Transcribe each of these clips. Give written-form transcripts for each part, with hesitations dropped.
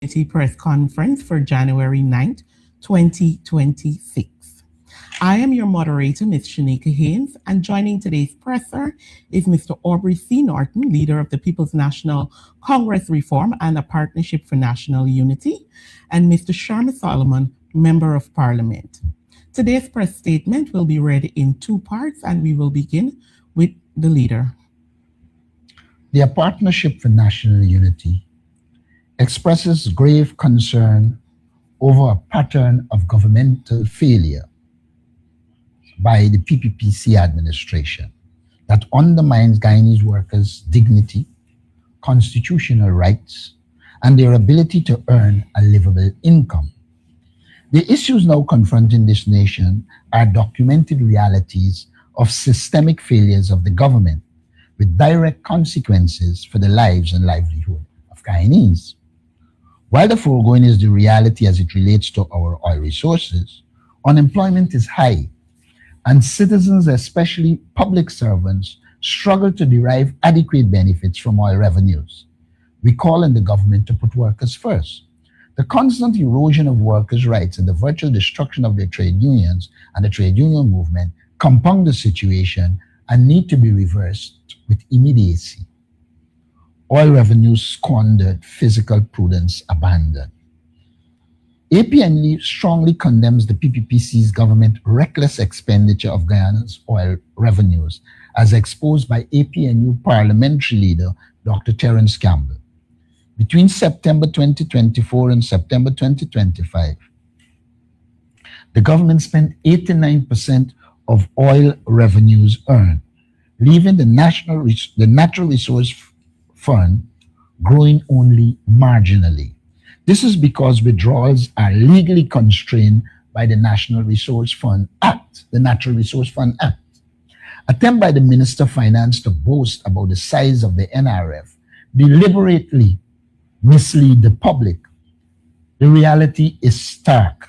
Press Conference for January 9th, 2026. I am your moderator, Ms. Shanika Haynes, and joining today's presser is Mr. Aubrey C. Norton, leader of the People's National Congress Reform and a Partnership for National Unity, and Mr. Sharma Solomon, Member of Parliament. Today's press statement will be read in two parts, and we will begin with the leader. The Partnership for National Unity expresses grave concern over a pattern of governmental failure by the PPPC administration that undermines Guyanese workers' dignity, constitutional rights, and their ability to earn a livable income. The issues now confronting this nation are documented realities of systemic failures of the government with direct consequences for the lives and livelihood of Guyanese. While the foregoing is the reality as it relates to our oil resources, unemployment is high, and citizens, especially public servants, struggle to derive adequate benefits from oil revenues. We call on the government to put workers first. The constant erosion of workers' rights and the virtual destruction of their trade unions and the trade union movement compound the situation and need to be reversed with immediacy. Oil revenues squandered, physical prudence abandoned. APNU strongly condemns the PPPC's government reckless expenditure of Guyana's oil revenues as exposed by APNU parliamentary leader Dr. Terence Campbell. Between September 2024 and September 2025, the government spent 89% of oil revenues earned, leaving the Natural Resource Fund growing only marginally. This is because withdrawals are legally constrained by the National Resource Fund Act, the Natural Resource Fund Act. Attempt by the Minister of Finance to boast about the size of the NRF deliberately mislead the public. The reality is stark.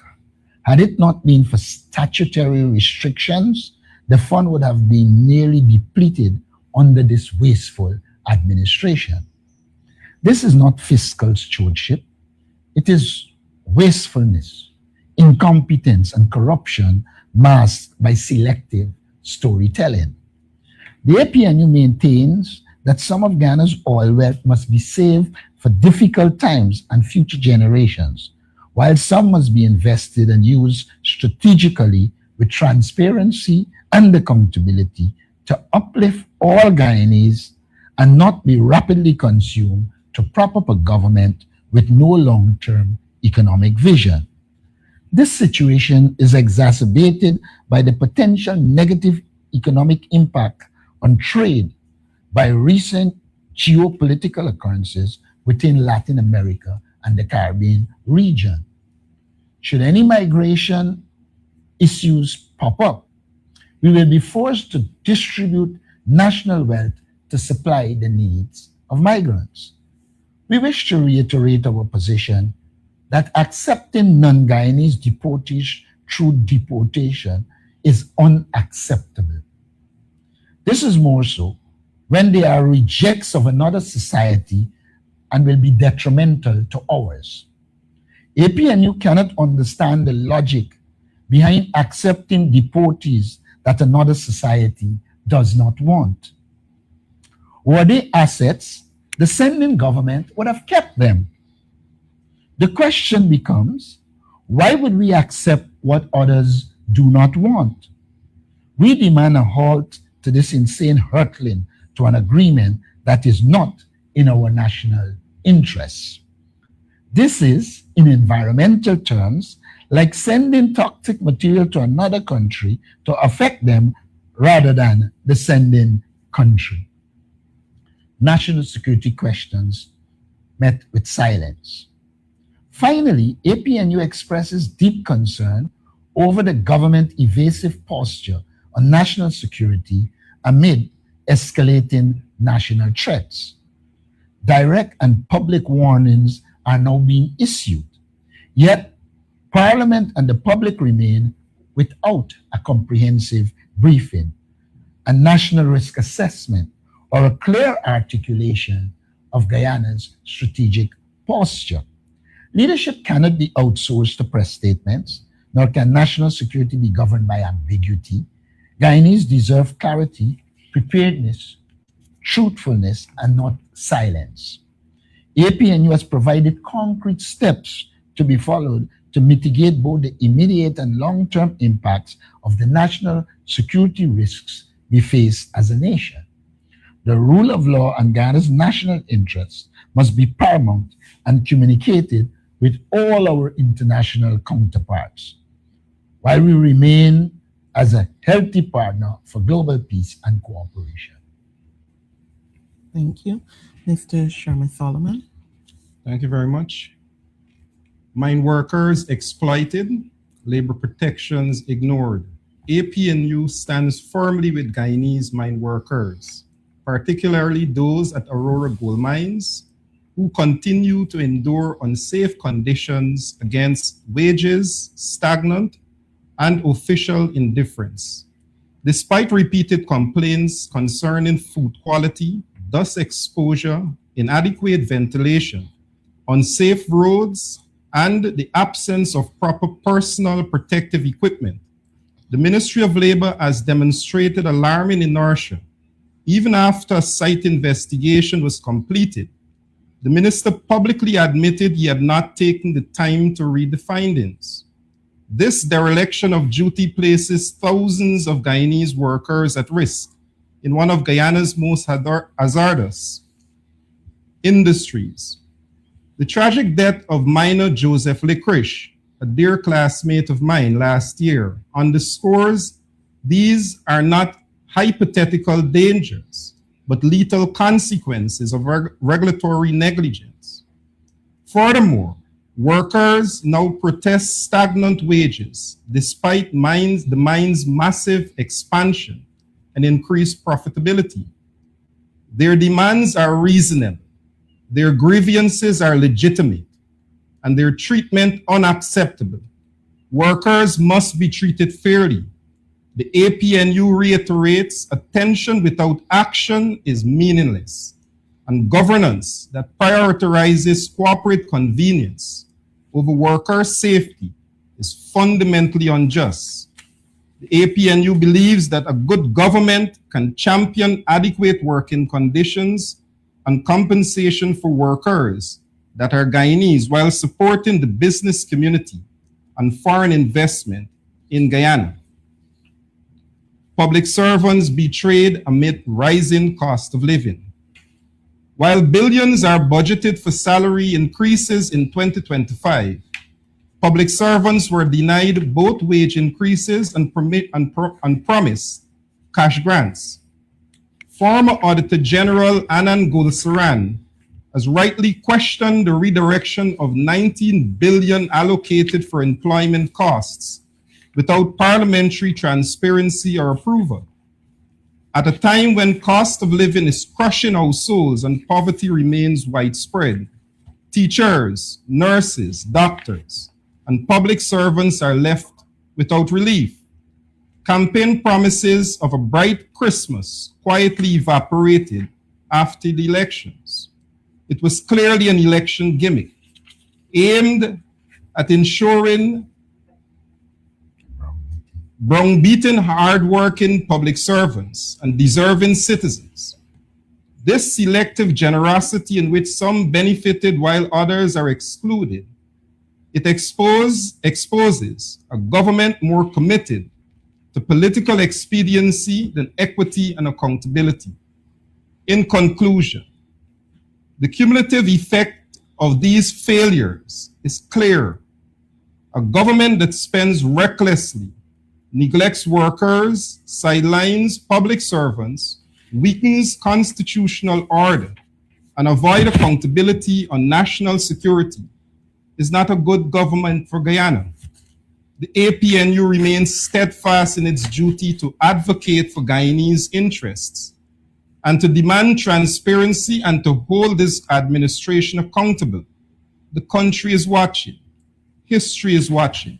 Had it not been for statutory restrictions, the fund would have been nearly depleted under this wasteful administration. This is not fiscal stewardship. It is wastefulness, incompetence, and corruption masked by selective storytelling. The APNU maintains that some of Ghana's oil wealth must be saved for difficult times and future generations, while some must be invested and used strategically with transparency and accountability to uplift all Guyanese and not be rapidly consumed to prop up a government with no long-term economic vision. This situation is exacerbated by the potential negative economic impact on trade by recent geopolitical occurrences within Latin America and the Caribbean region. Should any migration issues pop up, we will be forced to distribute national wealth to supply the needs of migrants. We wish to reiterate our position that accepting non-Guyanese deportees through deportation is unacceptable. This is more so when they are rejects of another society and will be detrimental to ours. APNU cannot understand the logic behind accepting deportees that another society does not want. Were they assets, the sending government would have kept them. The question becomes, why would we accept what others do not want? We demand a halt to this insane hurtling to an agreement that is not in our national interests. This is, in environmental terms, like sending toxic material to another country to affect them rather than the sending country. National security questions met with silence. Finally, APNU expresses deep concern over the government's evasive posture on national security amid escalating national threats. Direct and public warnings are now being issued, yet Parliament and the public remain without a comprehensive briefing, a national risk assessment, or a clear articulation of Guyana's strategic posture. Leadership cannot be outsourced to press statements, nor can national security be governed by ambiguity. Guyanese deserve clarity, preparedness, truthfulness, and not silence. APNU has provided concrete steps to be followed to mitigate both the immediate and long-term impacts of the national security risks we face as a nation. The rule of law and Ghana's national interests must be paramount and communicated with all our international counterparts, while we remain as a healthy partner for global peace and cooperation. Thank you. Mr. Sherman Solomon. Thank you very much. Mine workers exploited, labor protections ignored. APNU stands firmly with Guyanese mine workers, particularly those at Aurora Gold Mines, who continue to endure unsafe conditions against wages, stagnant, and official indifference. Despite repeated complaints concerning food quality, dust exposure, inadequate ventilation, unsafe roads, and the absence of proper personal protective equipment, the Ministry of Labor has demonstrated alarming inertia. Even after a site investigation was completed, the minister publicly admitted he had not taken the time to read the findings. This dereliction of duty places thousands of Guyanese workers at risk in one of Guyana's most hazardous industries. The tragic death of miner Joseph Licorice, a dear classmate of mine last year, underscores these are not hypothetical dangers, but lethal consequences of regulatory negligence. Furthermore, workers now protest stagnant wages despite the mine's massive expansion and increased profitability. Their demands are reasonable, their grievances are legitimate, and their treatment unacceptable. Workers must be treated fairly. The APNU reiterates attention without action is meaningless, and governance that prioritizes corporate convenience over worker safety is fundamentally unjust. The APNU believes that a good government can champion adequate working conditions and compensation for workers that are Guyanese while supporting the business community and foreign investment in Guyana. Public servants betrayed amid rising cost of living. While billions are budgeted for salary increases in 2025, public servants were denied both wage increases and promised cash grants. Former Auditor General Anand Gulsaran has rightly questioned the redirection of 19 billion allocated for employment costs without parliamentary transparency or approval. At a time when cost of living is crushing households and poverty remains widespread, teachers, nurses, doctors, and public servants are left without relief. Campaign promises of a bright Christmas quietly evaporated after the elections. It was clearly an election gimmick aimed at ensuring browbeaten hard-working public servants and deserving citizens. This selective generosity in which some benefited while others are excluded, it exposes a government more committed to political expediency than equity and accountability. In conclusion, the cumulative effect of these failures is clear. A government that spends recklessly, neglects workers, sidelines public servants, weakens constitutional order, and avoid accountability on national security is not a good government for Guyana. The APNU remains steadfast in its duty to advocate for Guyanese interests and to demand transparency and to hold this administration accountable. The country is watching. History is watching.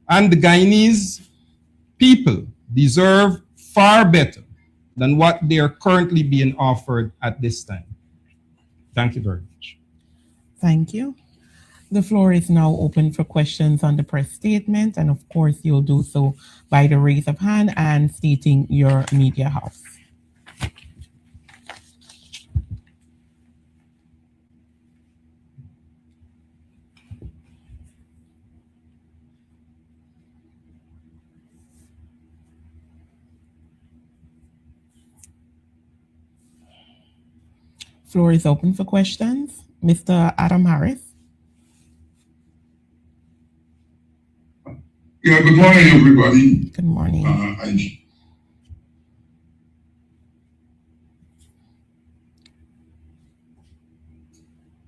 And the Guyanese people deserve far better than what they are currently being offered at this time. Thank you very much. Thank you. The floor is now open for questions on the press statement, and of course, you'll do so by the raise of hand and stating your media house. Floor is open for questions. Mr. Adam Harris. Yeah, good morning, everybody. Good morning.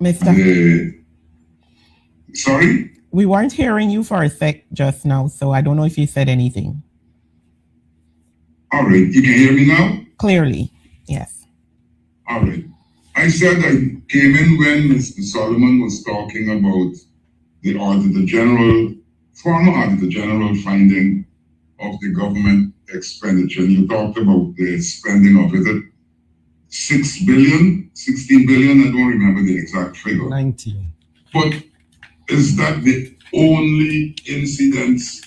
Mr. Sorry? We weren't hearing you for a sec just now, so I don't know if you said anything. All right, you can hear me now? Clearly, yes. All right. I said I came in when Mr. Solomon was talking about the Auditor General, former Auditor General finding of the government expenditure. And you talked about the spending of it, 6 billion, 16 billion, I don't remember the exact figure. 19. But is that the only incidence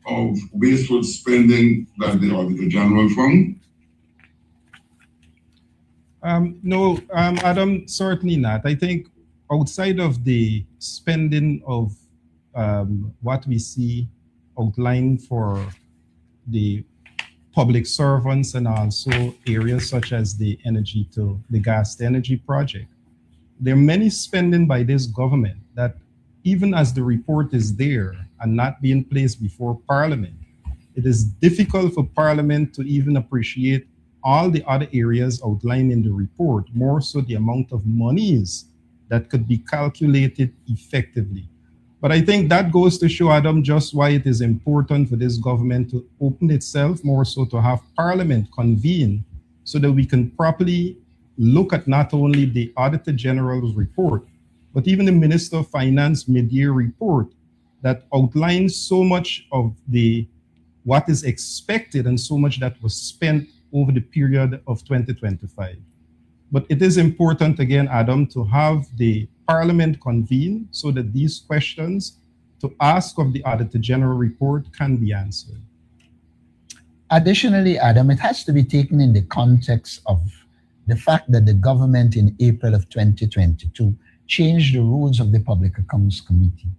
of wasteful spending that the Auditor General found? No, Adam, certainly not. I think outside of the spending of what we see outlined for the public servants and also areas such as the gas to energy project, there are many spending by this government that even as the report is there and not being placed before Parliament, it is difficult for Parliament to even appreciate all the other areas outlined in the report, more so the amount of monies that could be calculated effectively. But I think that goes to show, Adam, just why it is important for this government to open itself, more so to have Parliament convene so that we can properly look at not only the Auditor General's report, but even the Minister of Finance mid-year report that outlines so much of what is expected and so much that was spent over the period of 2025. But it is important, again, Adam, to have the Parliament convene so that these questions to ask of the Auditor General report can be answered. Additionally, Adam, it has to be taken in the context of the fact that the government in April of 2022 changed the rules of the Public Accounts Committee.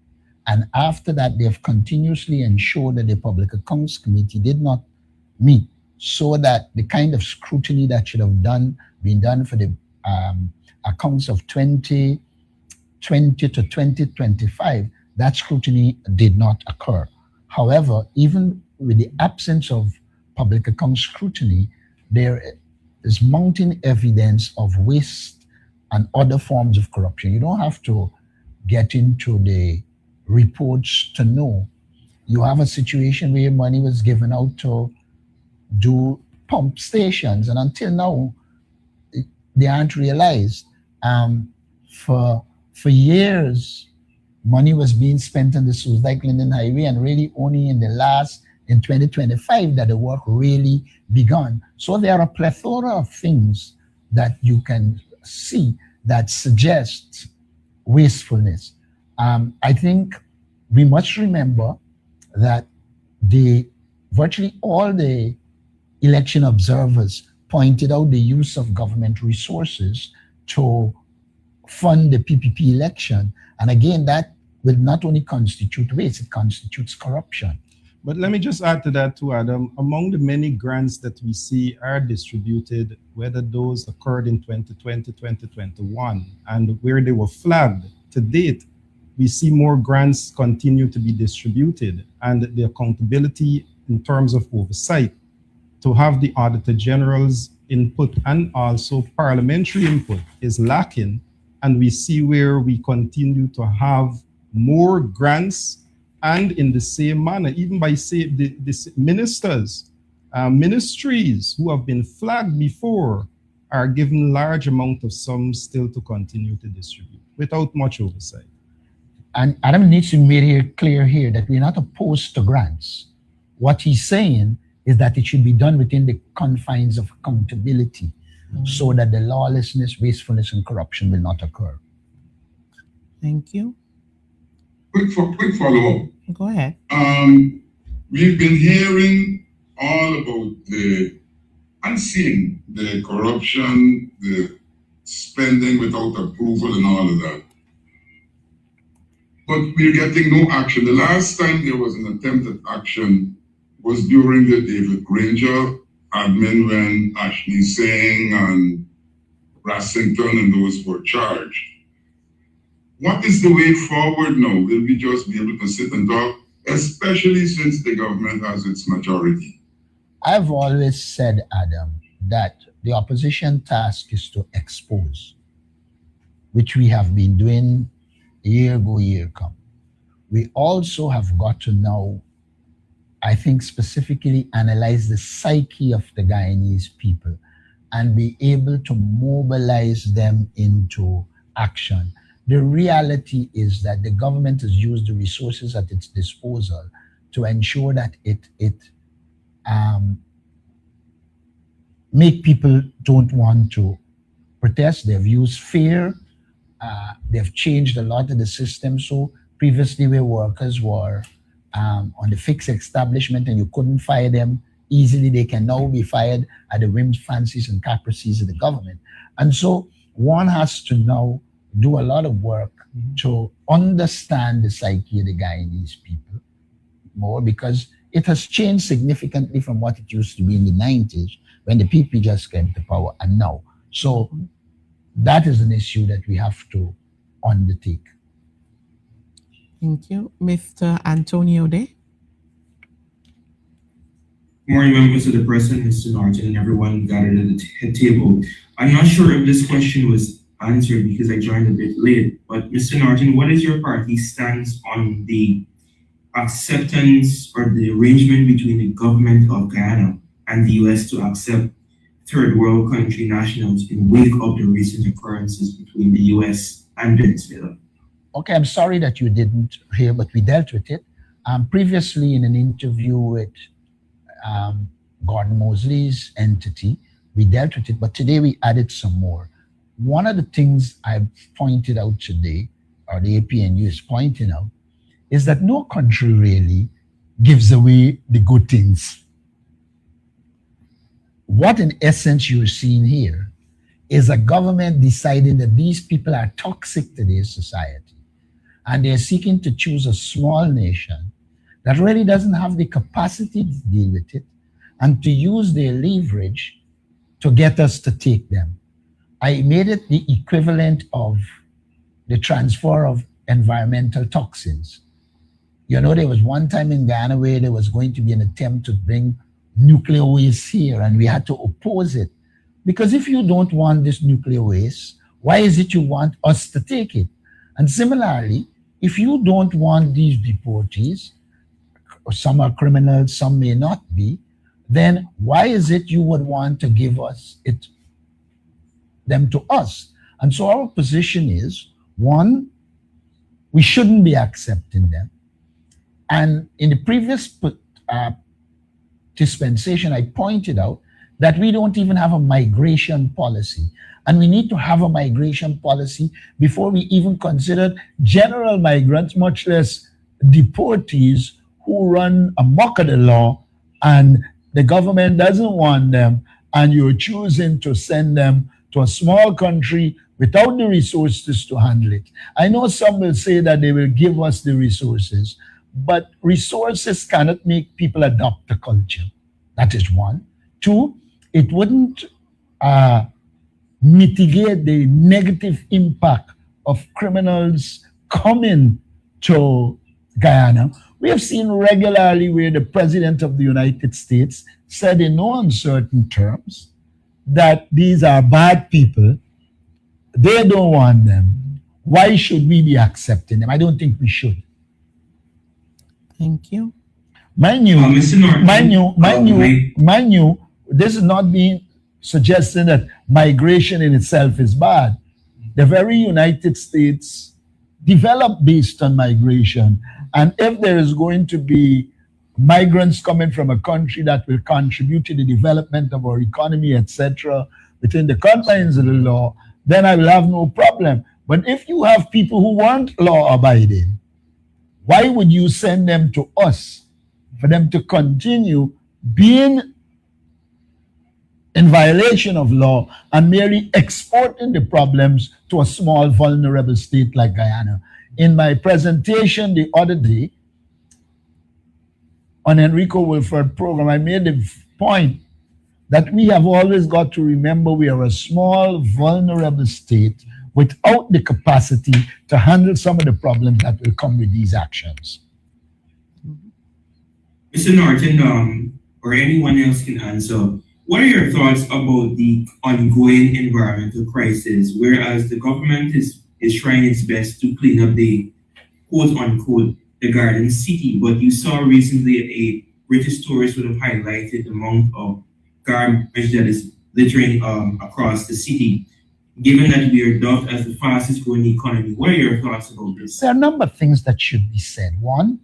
And after that, they have continuously ensured that the Public Accounts Committee did not meet, so that the kind of scrutiny that should have been done for the accounts of 2020 to 2025, that scrutiny did not occur. However, even with the absence of public account scrutiny, there is mounting evidence of waste and other forms of corruption. You don't have to get into the reports to know. You have a situation where money was given out to do pump stations, and until now, they aren't realized. For years, money was being spent on the Suez-Linden Highway, and really only in 2025 that the work really begun. So there are a plethora of things that you can see that suggest wastefulness. I think we must remember that virtually all the election observers pointed out the use of government resources to fund the PPP election. And again, that will not only constitute waste, it constitutes corruption. But let me just add to that too, Adam. Among the many grants that we see are distributed, whether those occurred in 2020, 2021, and where they were flagged to date, we see more grants continue to be distributed, and the accountability in terms of oversight to have the Auditor General's input and also parliamentary input is lacking. And we see where we continue to have more grants, and in the same manner, even by the ministers, ministries who have been flagged before are given large amount of sums still to continue to distribute without much oversight. And Adam needs to make it clear here that we're not opposed to grants. What he's saying is that it should be done within the confines of accountability, so that the lawlessness, wastefulness, and corruption will not occur. Thank you. quick follow up. Go ahead. We've been hearing all about and seeing the corruption, the spending without approval, and all of that. But we're getting no action. The last time there was an attempt at action was during the David Granger admin when Ashley Singh and Brassington and those were charged. What is the way forward now? Will we just be able to sit and talk, especially since the government has its majority? I've always said, Adam, that the opposition task is to expose, which we have been doing year go, year come. We also have got to now, I think, specifically analyze the psyche of the Guyanese people and be able to mobilize them into action. The reality is that the government has used the resources at its disposal to ensure that it make people don't want to protest. They've used fear. They've changed a lot of the system. So previously, where workers were on the fixed establishment and you couldn't fire them easily, they can now be fired at the whims, fancies, and caprices of the government. And so one has to now do a lot of work to understand the psyche of the Guyanese people more, because it has changed significantly from what it used to be in the 90s when the PP just came to power and now. So that is an issue that we have to undertake. Thank you. Mr. Antonio Day. Good morning, members of the press and Mr. Norton and everyone gathered at the head table. I'm not sure if this question was answered because I joined a bit late, but Mr. Norton, what is your party's stance on the acceptance or the arrangement between the government of Guyana and the US to accept third world country nationals in wake of the recent occurrences between the US and Venezuela? Okay, I'm sorry that you didn't hear, but we dealt with it. Previously, in an interview with Gordon Mosley's entity, we dealt with it, but today we added some more. One of the things I pointed out today, or the APNU is pointing out, is that no country really gives away the good things. What in essence you're seeing here is a government deciding that these people are toxic to their society, and they're seeking to choose a small nation that really doesn't have the capacity to deal with it and to use their leverage to get us to take them. I made it the equivalent of the transfer of environmental toxins. You know, there was one time in Guyana where there was going to be an attempt to bring nuclear waste here, and we had to oppose it. Because if you don't want this nuclear waste, why is it you want us to take it? And similarly, if you don't want these deportees, some are criminals, some may not be, then why is it you would want to give them to us? And so our position is, one, we shouldn't be accepting them. And in the previous dispensation, I pointed out that we don't even have a migration policy. And we need to have a migration policy before we even consider general migrants, much less deportees who run amok of the law and the government doesn't want them, and you're choosing to send them to a small country without the resources to handle it. I know some will say that they will give us the resources, but resources cannot make people adopt a culture. That is one. Two, it wouldn't mitigate the negative impact of criminals coming to Guyana. We have seen regularly where the President of the United States said in no uncertain terms that these are bad people. They don't want them. Why should we be accepting them? I don't think we should. Thank you. Mind you, this is not being suggesting that migration in itself is bad. The very United States developed based on migration. And if there is going to be migrants coming from a country that will contribute to the development of our economy, etc., within the confines of the law, then I will have no problem. But if you have people who weren't law-abiding, Why would you send them to us for them to continue being in violation of law and merely exporting the problems to a small, vulnerable state like Guyana? In my presentation the other day on Enrico Wilford program, I made the point that we have always got to remember we are a small, vulnerable state without the capacity to handle some of the problems that will come with these actions. Mr. Norton, or anyone else can answer. What are your thoughts about the ongoing environmental crisis, whereas the government is trying its best to clean up the quote unquote the Garden City, but you saw recently a British tourist would have highlighted the amount of garbage that is littering across the city. Given that we are dubbed as the fastest growing economy, what are your thoughts about this? There are a number of things that should be said. One,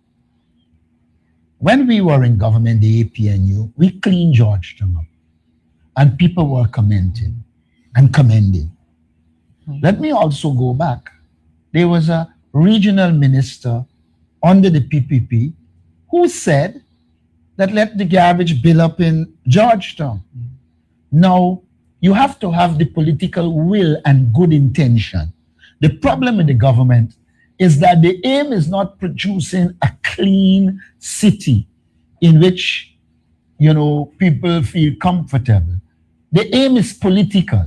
when we were in government, the APNU, we cleaned Georgetown up, and people were commenting and commending. Let me also go back. There was a regional minister under the PPP who said that let the garbage build up in Georgetown. Now, you have to have the political will and good intention. The problem with the government is that the aim is not producing a clean city in which, people feel comfortable. The aim is political.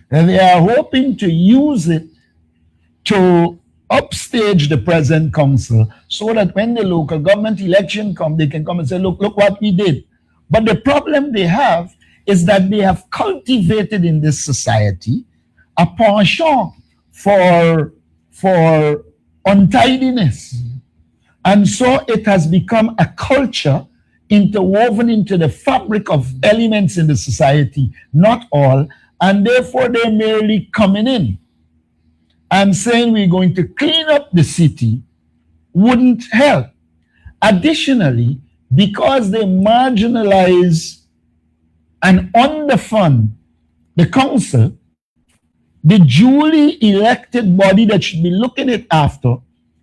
And they are hoping to use it to upstage the present council so that when the local government election come, they can come and say, look what we did. But the problem they have is that they have cultivated in this society a penchant for untidiness. And so it has become a culture interwoven into the fabric of elements in the society, not all, and therefore they're merely coming in and saying we're going to clean up the city wouldn't help. Additionally, because they marginalize and underfund the council, the duly elected body that should be looking it after,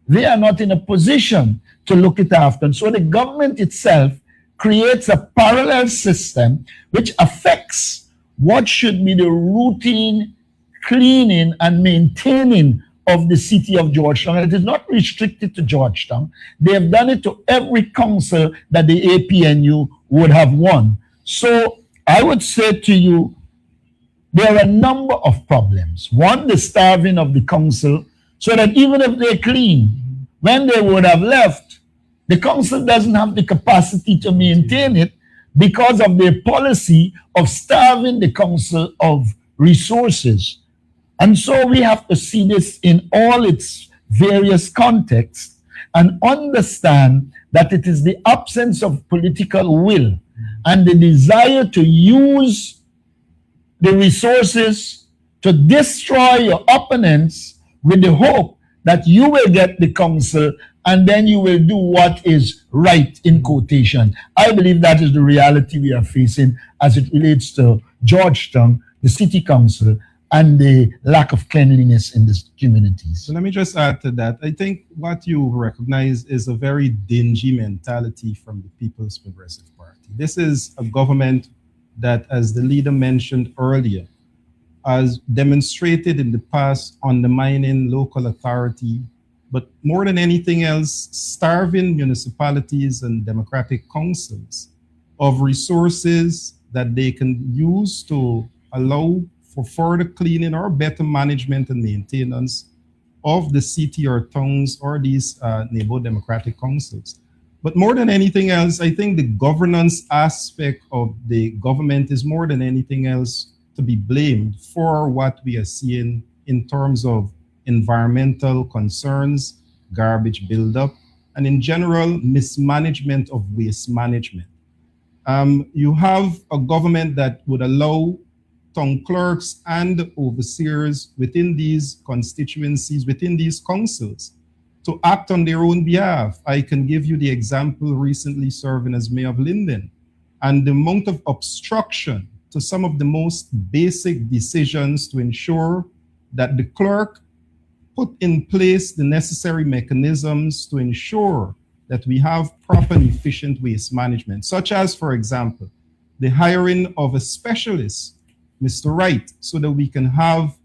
they are not in a position to look it after. And so the government itself creates a parallel system which affects what should be the routine cleaning and maintaining of the city of Georgetown. And it is not restricted to Georgetown. They have done it to every council that the APNU would have won. So I would say to you, there are a number of problems. One, the starving of the council, so that even if they clean, when they would have left, the council doesn't have the capacity to maintain it because of their policy of starving the council of resources. And so we have to see this in all its various contexts and understand that it is the absence of political will and the desire to use the resources to destroy your opponents with the hope that you will get the council and then you will do what is right, in quotation. I believe that is the reality we are facing as it relates to Georgetown, the city council, and the lack of cleanliness in the communities. So let me just add to that. I think what you recognize is a very dingy mentality from the People's Progressive Party. This is a government that, as the leader mentioned earlier, has demonstrated in the past undermining local authority, but more than anything else, starving municipalities and democratic councils of resources that they can use to allow for further cleaning or better management and maintenance of the city or towns or these neighborhood democratic councils. But more than anything else, I think the governance aspect of the government is more than anything else to be blamed for what we are seeing in terms of environmental concerns, garbage buildup, and in general, mismanagement of waste management. You have a government that would allow town clerks and overseers within these constituencies, within these councils, to act on their own behalf. I can give you the example recently serving as mayor of Linden, and the amount of obstruction to some of the most basic decisions to ensure that the clerk put in place the necessary mechanisms to ensure that we have proper and efficient waste management, such as, for example, the hiring of a specialist, Mr. Wright, so that we can have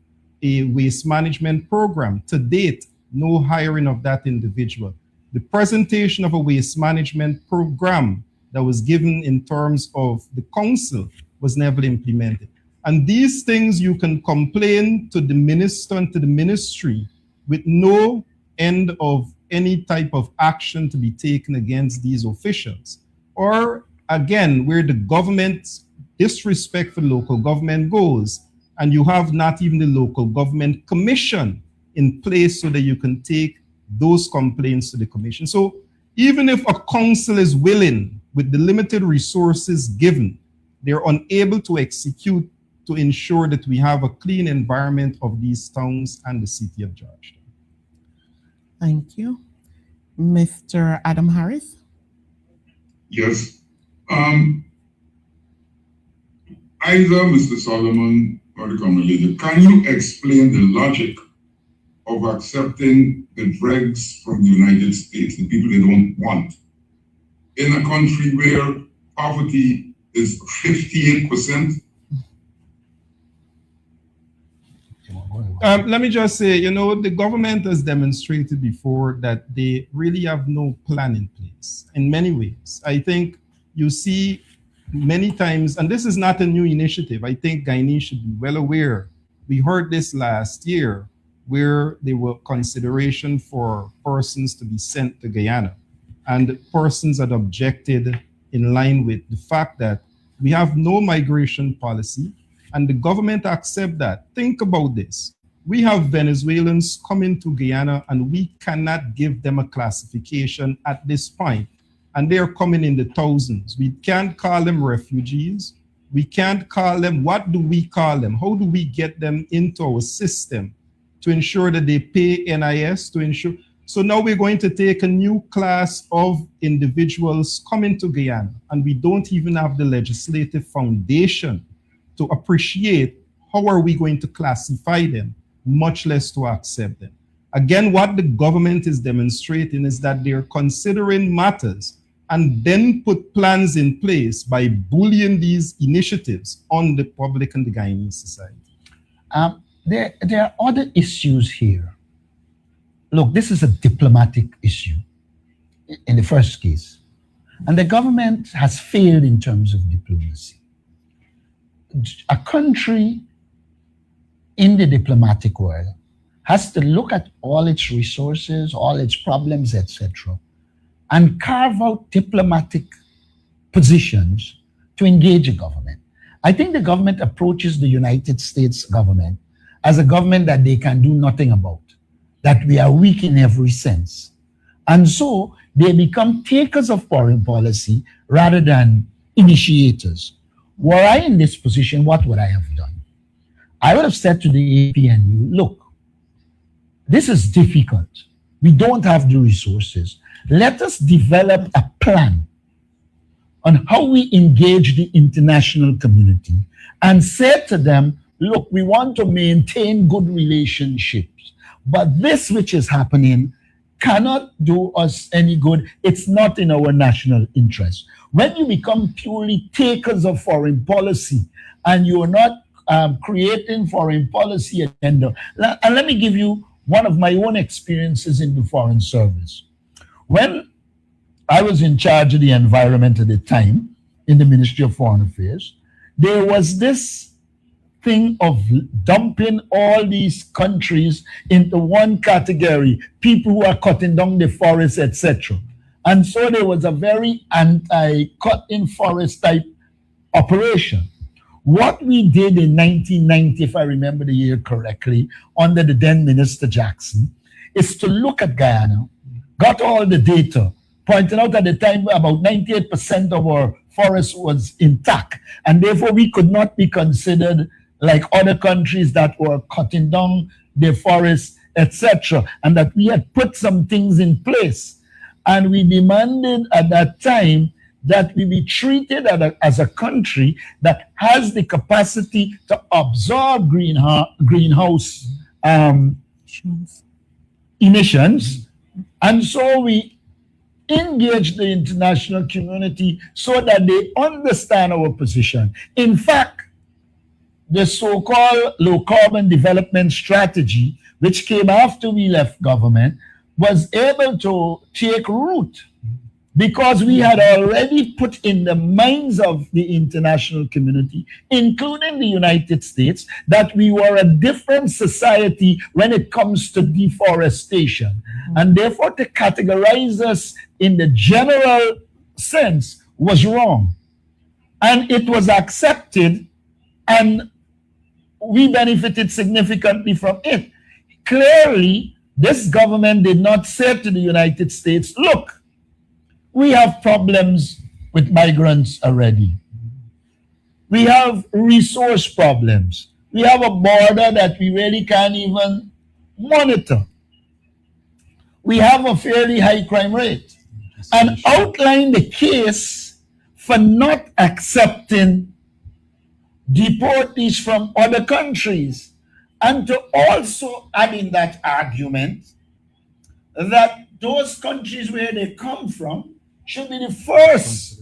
a waste management program. To date, no hiring of that individual. The presentation of a waste management program that was given in terms of the council was never implemented. And these things you can complain to the minister and to the ministry with no end of any type of action to be taken against these officials. Or again, where the government's disrespect for local government goes, and you have not even the local government commission in place so that you can take those complaints to the commission. So even if a council is willing, with the limited resources given, they're unable to execute to ensure that we have a clean environment of these towns and the city of Georgetown. Thank you. Mr. Adam Harris? Yes. Either Mr. Solomon or the common leader, can you explain the logic of accepting the dregs from the United States, the people they don't want, in a country where poverty is 58%? Let me just say, the government has demonstrated before that they really have no plan in place in many ways. I think you see many times, and this is not a new initiative, I think Guyanese should be well aware. We heard this last year where there were consideration for persons to be sent to Guyana, and persons had objected in line with the fact that we have no migration policy, and the government accept that. Think about this. We have Venezuelans coming to Guyana and we cannot give them a classification at this point. And they're coming in the thousands. We can't call them refugees. We can't call them, what do we call them? How do we get them into our system to ensure that they pay NIS, to ensure? So now we're going to take a new class of individuals coming to Guyana, and we don't even have the legislative foundation to appreciate how are we going to classify them, much less to accept them. Again, what the government is demonstrating is that they're considering matters and then put plans in place by bullying these initiatives on the public and the Guyanese society. There are other issues here. Look, this is a diplomatic issue in the first case. And the government has failed in terms of diplomacy. A country in the diplomatic world has to look at all its resources, all its problems, etc., and carve out diplomatic positions to engage a government. I think the government approaches the United States government as a government that they can do nothing about, that we are weak in every sense. And so they become takers of foreign policy rather than initiators. Were I in this position, what would I have done? I would have said to the APNU, look, this is difficult. We don't have the resources. Let us develop a plan on how we engage the international community and say to them, look, we want to maintain good relationships, but this which is happening cannot do us any good. It's not in our national interest. When you become purely takers of foreign policy and you're not creating foreign policy agenda, and let me give you one of my own experiences in the Foreign Service. When I was in charge of the environment at the time in the Ministry of Foreign Affairs, there was this thing of dumping all these countries into one category, people who are cutting down the forest, etc. And so there was a very anti-cutting forest type operation. What we did in 1990, if I remember the year correctly, under the then Minister Jackson, is to look at Guyana, got all the data, pointed out at the time about 98% of our forest was intact, and therefore we could not be considered like other countries that were cutting down their forests, etc., and that we had put some things in place. And we demanded at that time that we be treated as a country that has the capacity to absorb greenhouse emissions. And so we engage the international community so that they understand our position. In fact, the so-called low carbon development strategy, which came after we left government, was able to take root because we had already put in the minds of the international community, including the United States, that we were a different society when it comes to deforestation. And therefore, to categorize us in the general sense was wrong. And it was accepted, and we benefited significantly from it. Clearly, this government did not say to the United States, look, we have problems with migrants already. We have resource problems. We have a border that we really can't even monitor. We have a fairly high crime rate. And outline the case for not accepting deportees from other countries. And to also add in that argument that those countries where they come from should be the first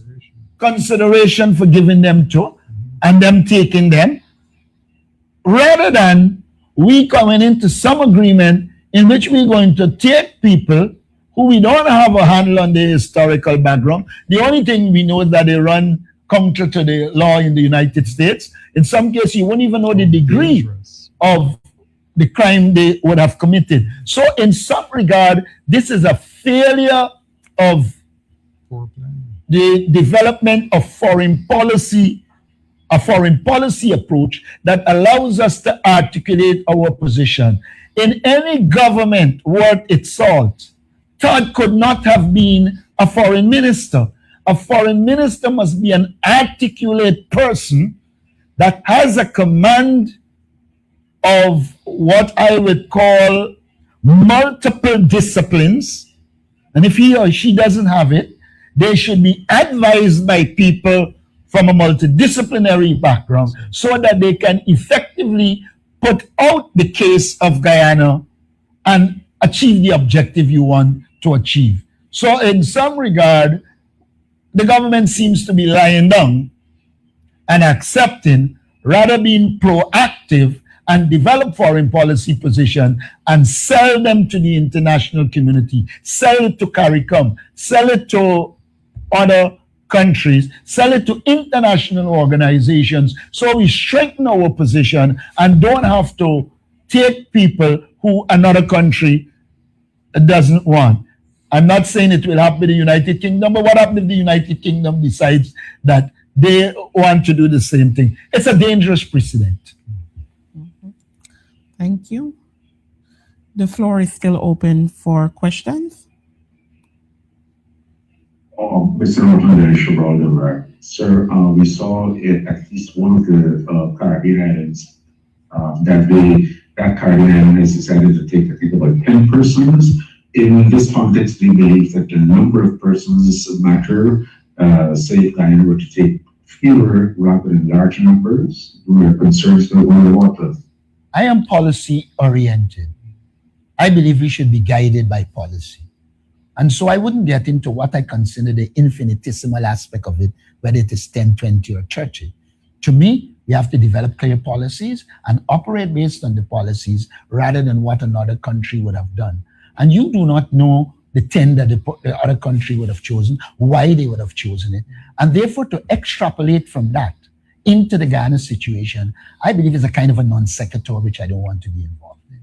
consideration for giving them to and them taking them, rather than we coming into some agreement in which we're going to take people who we don't have a handle on their historical background. The only thing we know is that they run counter to the law in the United States. In some cases, you won't even know the degree of the crime they would have committed. So in some regard, this is a failure of the development of foreign policy, a foreign policy approach that allows us to articulate our position. In any government worth its salt, Todd could not have been a foreign minister. A foreign minister must be an articulate person that has a command of what I would call multiple disciplines. And if he or she doesn't have it, they should be advised by people from a multidisciplinary background so that they can effectively put out the case of Guyana and achieve the objective you want to achieve. So in some regard, the government seems to be lying down and accepting, rather being proactive and develop foreign policy position and sell them to the international community, sell it to CARICOM, sell it to other countries, sell it to international organizations, so we strengthen our position and don't have to take people who another country doesn't want. I'm not saying it will happen in the United Kingdom, but what happens if the United Kingdom decides that they want to do the same thing? It's a dangerous precedent. Thank you. The floor is still open for questions. Mr. Norton, Shabral, sir, we saw it, at least one of the Caribbean islands that Caribbean island has decided to take, I think, about 10 persons. In this context, we believe that the number of persons matter. Say if Guyana were to take fewer rather than large numbers, we are concerned for the water. I am policy oriented. I believe we should be guided by policy. And so I wouldn't get into what I consider the infinitesimal aspect of it, whether it is 10, 20, or 30. To me, we have to develop clear policies and operate based on the policies rather than what another country would have done. And you do not know the 10 that the other country would have chosen, why they would have chosen it. And therefore, to extrapolate from that into the Ghana situation, I believe is a kind of a non sequitur, which I don't want to be involved in.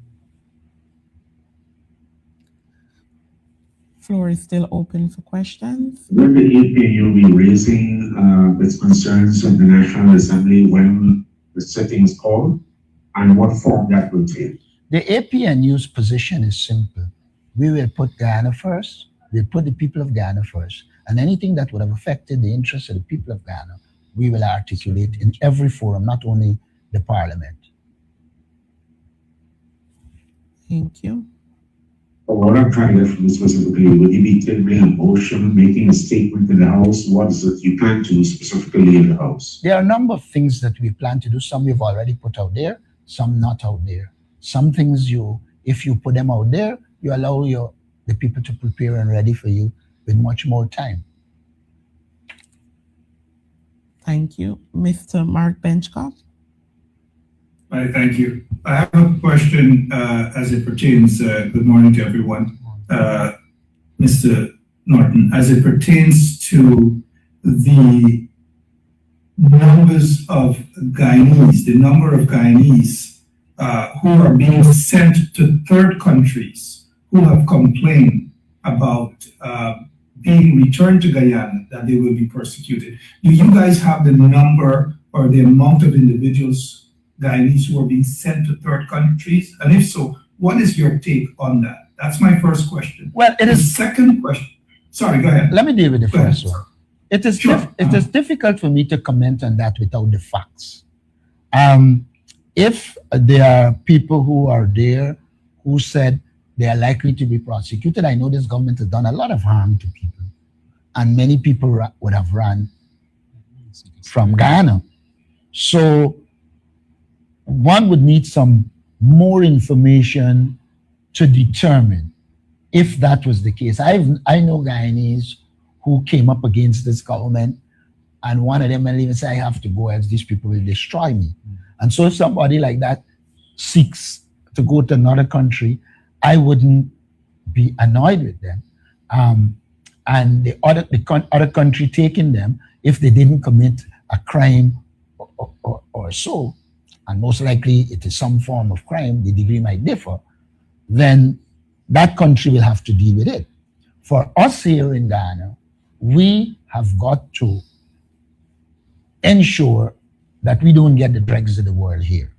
Floor is still open for questions. Will the APNU be raising its concerns in the National Assembly when the sitting is called, and what form that will take? The APNU's position is simple. We will put Guyana first, we'll put the people of Guyana first, and anything that would have affected the interests of the people of Guyana, we will articulate in every forum, not only the parliament. Thank you. What I'm trying to get from this specifically, would you be tabling a motion, making a statement in the House? What is it you plan to do specifically in the House? There are a number of things that we plan to do. Some we've already put out there, some not out there. Some things if you put them out there, you allow the people to prepare and ready for you with much more time. Thank you. Mr. Mark Benchcott. Hi, thank you. I have a question as it pertains, good morning to everyone. Mr. Norton, as it pertains to the numbers of Guyanese, the number of Guyanese who are being sent to third countries who have complained about being returned to Guyana, that they will be persecuted. Do you guys have the number or the amount of individuals, Guyanese, who are being sent to third countries? And if so, what is your take on that? That's my first question. Well, it is. Second question. Sorry, go ahead. Let me deal with the Go ahead. first one. It is Sure. it is difficult for me to comment on that without the facts. If there are people who are there who said they are likely to be prosecuted, I know this government has done a lot of harm to people, and many people would have run from Guyana. So one would need some more information to determine if that was the case. I know Guyanese who came up against this government, and one of them will even say, I have to go else these people will destroy me. And so if somebody like that seeks to go to another country, I wouldn't be annoyed with them. And the other country taking them, if they didn't commit a crime or so, and most likely it is some form of crime, the degree might differ, then that country will have to deal with it. For us here in Ghana, we have got to ensure that we don't get the dregs of the world here.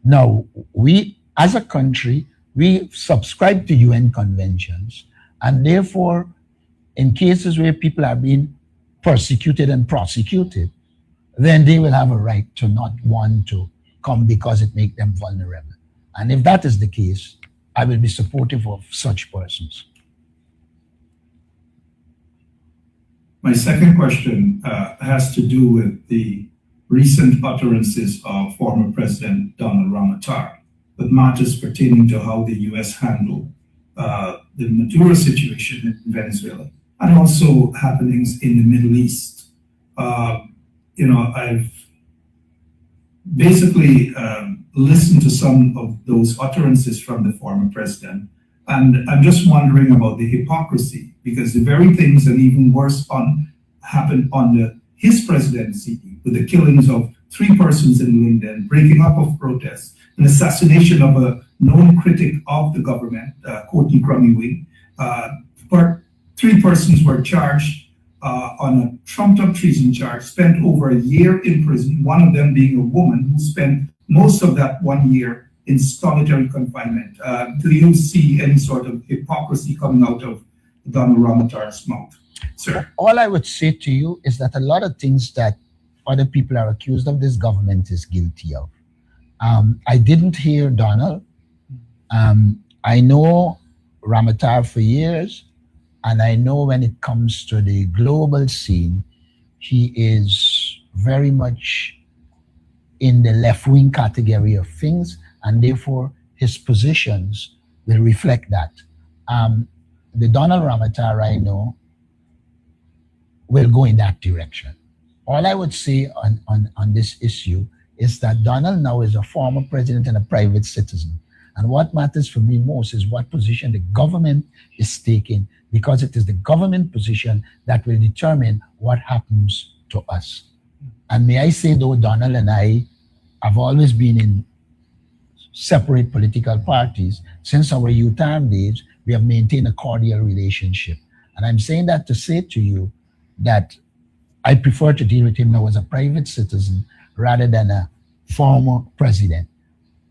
Now, we, as a country, we subscribe to UN conventions, and therefore, in cases where people are being persecuted and prosecuted, then they will have a right to not want to come because it makes them vulnerable. And if that is the case, I will be supportive of such persons. My second question has to do with the recent utterances of former President Donald Ramotar, with matters pertaining to how the U.S. handled the Maduro situation in Venezuela, and also happenings in the Middle East. I've basically listened to some of those utterances from the former president, and I'm just wondering about the hypocrisy, because the very things that even worse happened under his presidency, with the killings of 3 persons in Linden, breaking up of protests, an assassination of a known critic of the government, Courtney Crummy. 3 persons were charged on a trumped-up treason charge, spent over a year in prison, one of them being a woman who spent most of that 1 year in solitary confinement. Do you see any sort of hypocrisy coming out of Donald Ramotar's mouth, sir? All I would say to you is that a lot of things that other people are accused of, this government is guilty of. I didn't hear Donald. I know Ramotar for years, and I know when it comes to the global scene, he is very much in the left-wing category of things, and therefore his positions will reflect that. The Donald Ramotar I know will go in that direction. All I would say on this issue is that Donald now is a former president and a private citizen. And what matters for me most is what position the government is taking, because it is the government position that will determine what happens to us. And may I say, though, Donald and I have always been in separate political parties, since our youth days, we have maintained a cordial relationship. And I'm saying that to say to you that I prefer to deal with him now as a private citizen rather than a former president.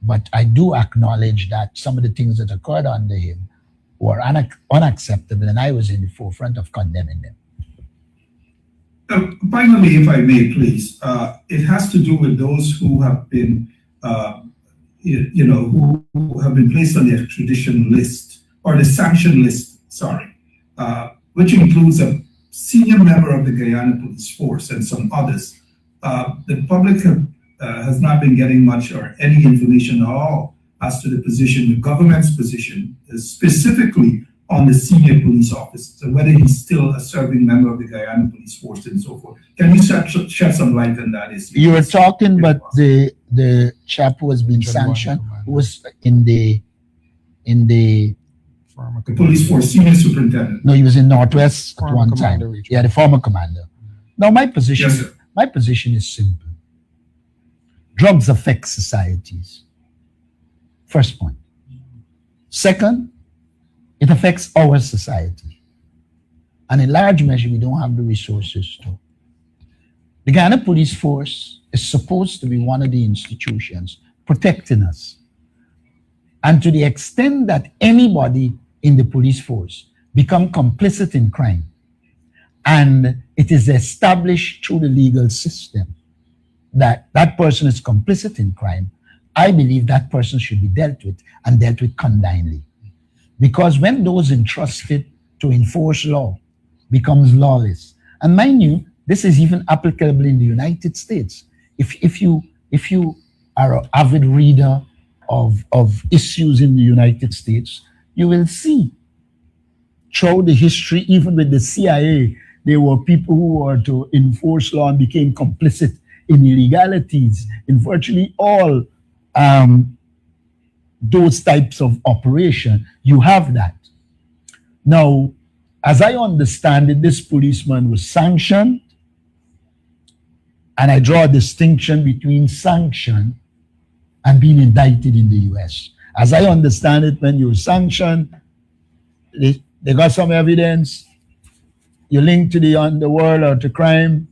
But I do acknowledge that some of the things that occurred under him were unacceptable, and I was in the forefront of condemning them. Finally, if I may, please, it has to do with those who have been, who have been placed on the extradition list, or the sanction list, which includes a senior member of the Guyana Police Force and some others. The public has not been getting much or any information at all as to the position, the government's position, specifically on the senior police officer, so whether he's still a serving member of the Guyana Police Force and so forth. Can you shed some light on that issue? You were talking about the chap who has been sanctioned, who was in the The police force senior superintendent. no, he was in Northwest at Former one commander, time. Richard. Yeah, the former commander. Now my position, Yes, sir. my position is simple. Drugs affect societies. First point. Second, it affects our society. And in large measure, we don't have the resources to. The Guyana Police Force is supposed to be one of the institutions protecting us. And to the extent that anybody in the police force become complicit in crime, and it is established through the legal system that that person is complicit in crime, I believe that person should be dealt with and dealt with condignly. Because when those entrusted to enforce law becomes lawless, and mind you, this is even applicable in the United States. If you are an avid reader of issues in the United States, you will see throughout the history, even with the CIA, there were people who were to enforce law and became complicit in illegalities in virtually all those types of operation. You have that. Now, as I understand it, this policeman was sanctioned, and I draw a distinction between sanction and being indicted in the US. As I understand it, when you're sanctioned, they got some evidence, you link to the underworld or to crime,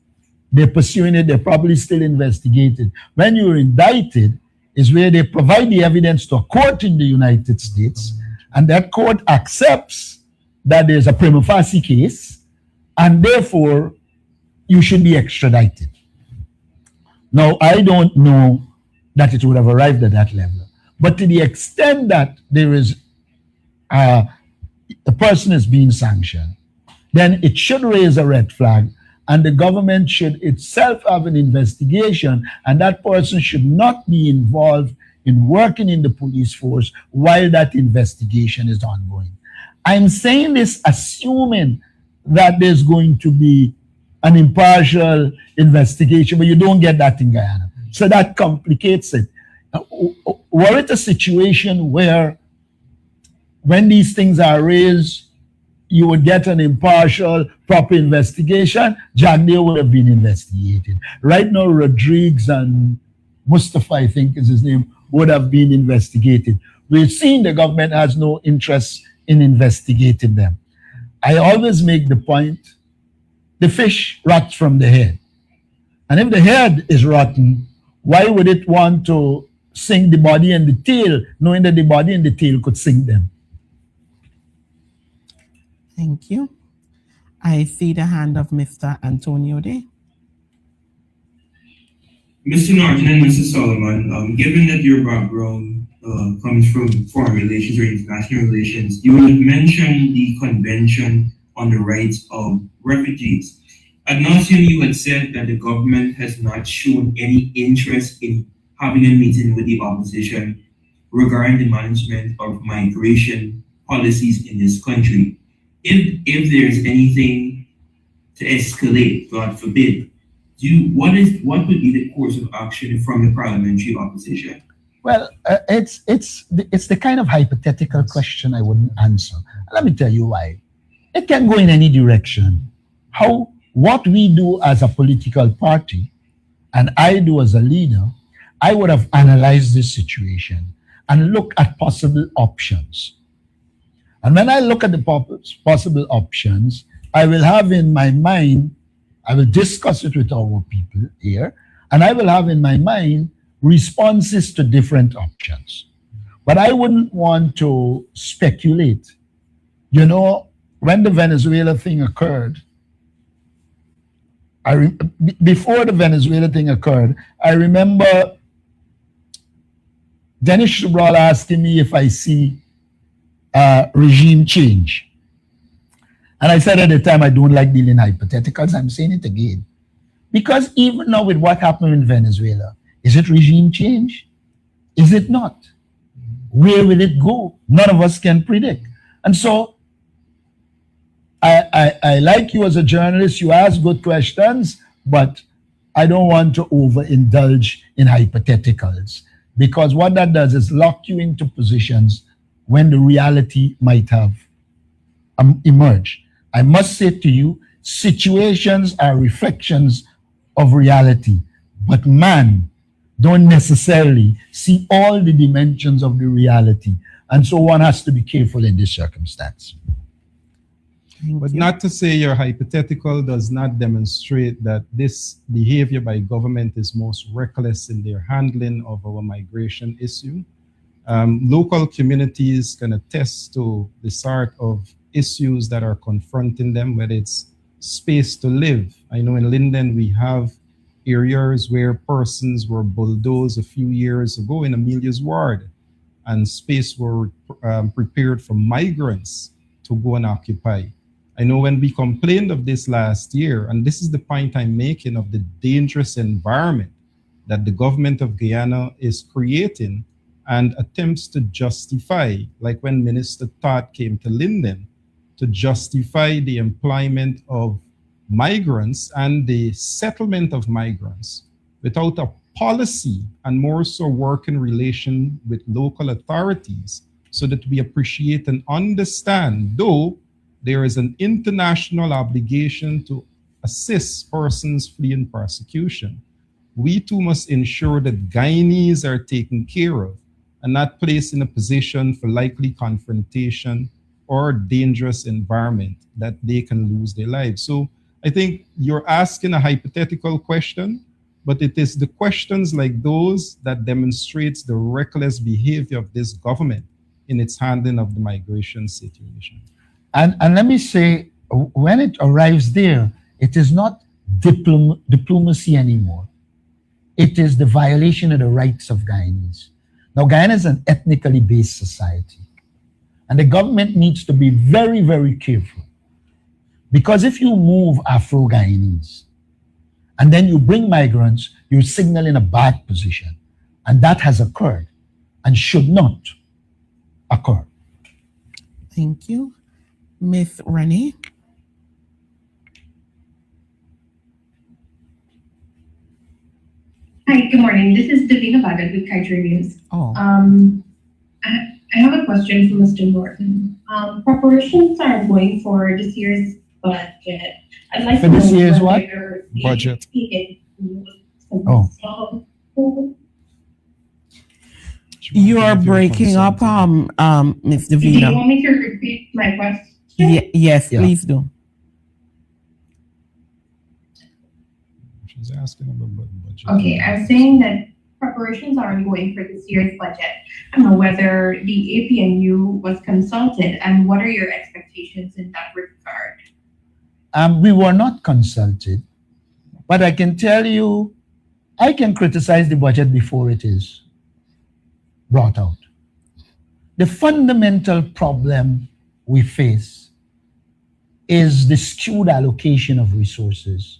they're pursuing it, they're probably still investigated. When you're indicted is where they provide the evidence to a court in the United States, and that court accepts that there's a prima facie case, and therefore you should be extradited. Now, I don't know that it would have arrived at that level, but to the extent that there is the person is being sanctioned, then it should raise a red flag, and the government should itself have an investigation, and that person should not be involved in working in the police force while that investigation is ongoing. I'm saying this assuming that there's going to be an impartial investigation, but you don't get that in Guyana. So that complicates it. Were it a situation where when these things are raised, you would get an impartial, proper investigation, Jagdeo would have been investigated. Right now, Rodriguez and Mustafa, I think is his name, would have been investigated. We've seen the government has no interest in investigating them. I always make the point, the fish rots from the head. And if the head is rotten, why would it want to sink the body and the tail, knowing that the body and the tail could sink them? Thank you. I see the hand of Mr. Antonio there. Mr. Norton and Mrs. Solomon, given that your background comes from foreign relations or international relations, you have mentioned the Convention on the Rights of Refugees. Ad nauseam, you had said that the government has not shown any interest in having a meeting with the opposition regarding the management of migration policies in this country. If there's anything to escalate, God forbid, what would be the course of action from the parliamentary opposition? Well, it's the kind of hypothetical question I wouldn't answer. Let me tell you why. It can go in any direction. What we do as a political party, and I do as a leader, I would have analyzed this situation and look at possible options. And when I look at the possible options, I will have in my mind, I will discuss it with our people here, and I will have in my mind responses to different options. But I wouldn't want to speculate. You know, when the Venezuela thing occurred, before the Venezuela thing occurred, I remember Dennis Shubrall asking me if I see regime change. And I said at the time, I don't like dealing hypotheticals. I'm saying it again. Because even now with what happened in Venezuela, is it regime change? Is it not? Where will it go? None of us can predict. And so I like you as a journalist. You ask good questions, but I don't want to overindulge in hypotheticals, because what that does is lock you into positions when the reality might have emerged. I must say to you, situations are reflections of reality, but man don't necessarily see all the dimensions of the reality. And so one has to be careful in this circumstance. But not to say your hypothetical does not demonstrate that this behavior by government is most reckless in their handling of our migration issue. Local communities can attest to the sort of issues that are confronting them, whether it's space to live. I know in Linden we have areas where persons were bulldozed a few years ago in Amelia's ward, and space were prepared for migrants to go and occupy. I know when we complained of this last year, and this is the point I'm making of the dangerous environment that the government of Guyana is creating and attempts to justify, like when Minister Todd came to Linden, to justify the employment of migrants and the settlement of migrants without a policy, and more so work in relation with local authorities so that we appreciate and understand, though there is an international obligation to assist persons fleeing persecution, we too must ensure that Guyanese are taken care of and not placed in a position for likely confrontation or dangerous environment that they can lose their lives. So I think you're asking a hypothetical question, but it is the questions like those that demonstrates the reckless behavior of this government in its handling of the migration situation. And let me say, when it arrives there, it is not diplomacy anymore. It is the violation of the rights of Guyanese. Now, Guyana is an ethnically based society, and the government needs to be very, very careful. Because if you move Afro-Guyanese and then you bring migrants, you signal in a bad position. And that has occurred and should not occur. Thank you. Ms. Renee? Hi, good morning. This is Davina Bhagat with Kite News. Oh. I have a question for Mr. Norton. Preparations are going for this year's budget. I'd like For to this know year's what? whether Budget. Oh. You are breaking up, Ms. Do you Davina. want me to repeat my question? Yes, Yeah. please do. She's asking about budget. Okay, I was saying that preparations are ongoing for this year's budget. I don't know whether the APNU was consulted, and what are your expectations in that regard? We were not consulted, but I can tell you, I can criticize the budget before it is brought out. The fundamental problem we face is the skewed allocation of resources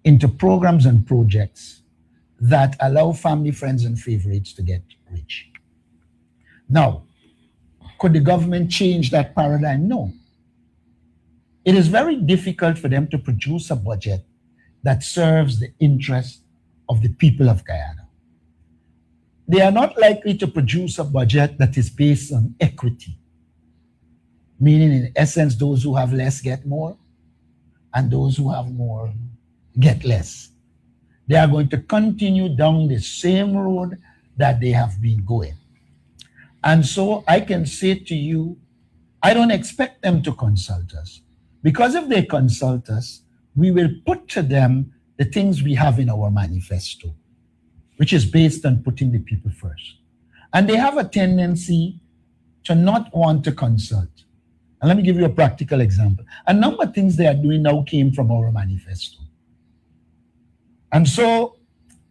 into programs and projects that allow family, friends, and favorites to get rich. Now, could the government change that paradigm? No. It is very difficult for them to produce a budget that serves the interest of the people of Guyana. They are not likely to produce a budget that is based on equity, meaning in essence, those who have less get more, and those who have more get less. They are going to continue down the same road that they have been going. And so I can say to you, I don't expect them to consult us, because if they consult us, we will put to them the things we have in our manifesto, which is based on putting the people first. And they have a tendency to not want to consult. And let me give you a practical example. A number of things they are doing now came from our manifesto. And so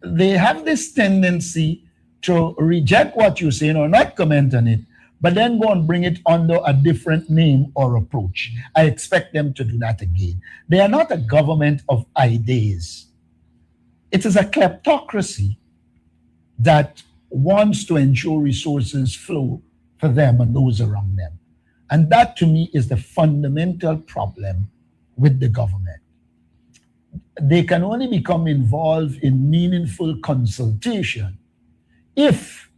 they have this tendency to reject what you're saying or not comment on it, but then go and bring it under a different name or approach. I expect them to do that again. They are not a government of ideas. It is a kleptocracy that wants to ensure resources flow for them and those around them. And that to me is the fundamental problem with the government. They can only become involved in meaningful consultation if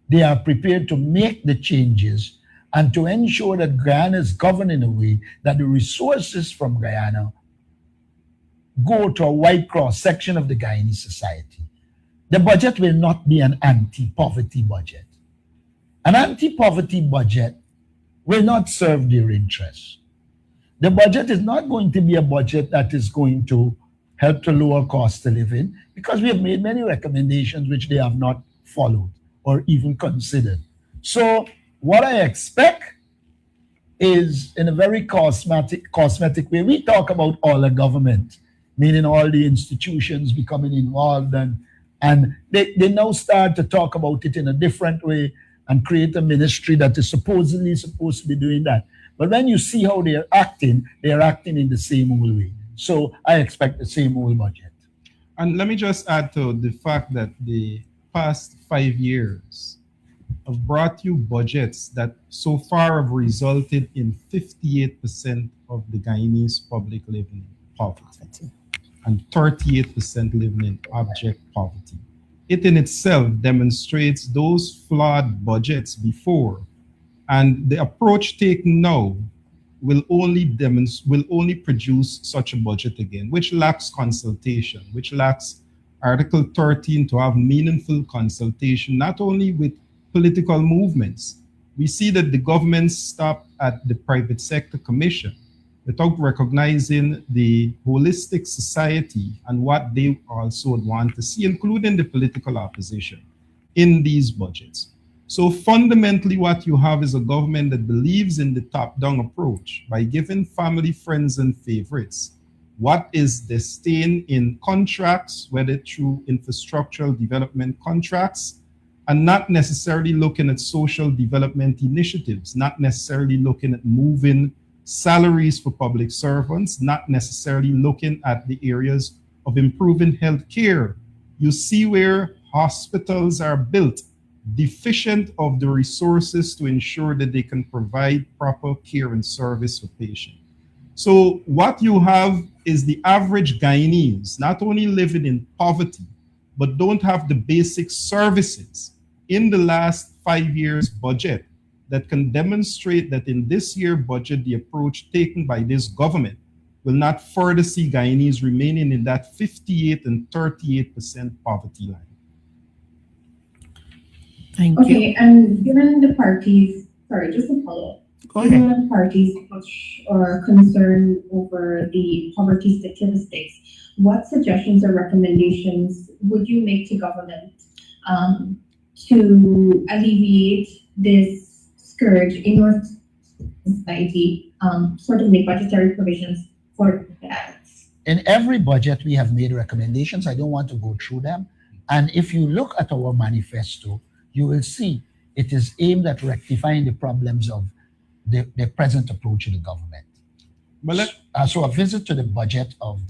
they are prepared to make the changes and to ensure that Guyana is governed in a way that the resources from Guyana go to a wide cross section of the Guyanese society. The budget will not be an anti-poverty budget. An anti-poverty budget will not serve their interests. The budget is not going to be a budget that is going to help to lower cost of living, because we have made many recommendations which they have not followed or even considered. So what I expect is, in a very cosmetic way, we talk about all the government, meaning all the institutions becoming involved, and they now start to talk about it in a different way and create a ministry that is supposedly supposed to be doing that. But when you see how they're acting in the same old way. So I expect the same old budget. And let me just add to the fact that the past 5 years have brought you budgets that so far have resulted in 58% of the Guyanese public living in poverty and 38% living in abject poverty. It in itself demonstrates those flawed budgets before, and the approach taken now will only produce such a budget again, which lacks consultation, which lacks Article 13 to have meaningful consultation, not only with political movements. We see that the government stopped at the private sector commission without recognizing the holistic society and what they also would want to see, including the political opposition, in these budgets. So fundamentally, what you have is a government that believes in the top-down approach by giving family, friends, and favorites what is disdain in contracts, whether through infrastructural development contracts, and not necessarily looking at social development initiatives, not necessarily looking at moving salaries for public servants, not necessarily looking at the areas of improving health care. You see where hospitals are built deficient of the resources to ensure that they can provide proper care and service for patients. So what you have is the average Guyanese not only living in poverty, but don't have the basic services in the last 5 years budget that can demonstrate that in this year budget, the approach taken by this government will not further see Guyanese remaining in that 58 and 38% poverty line. Thank you. Okay, and given the parties, sorry, just a follow-up. Go ahead. Given the parties' push or concern over the poverty statistics, what suggestions or recommendations would you make to government to alleviate this scourge in your society, sort of make budgetary provisions for that? In every budget, we have made recommendations. I don't want to go through them. And if you look at our manifesto, you will see it is aimed at rectifying the problems of the present approach of the government. But So a visit to the budget of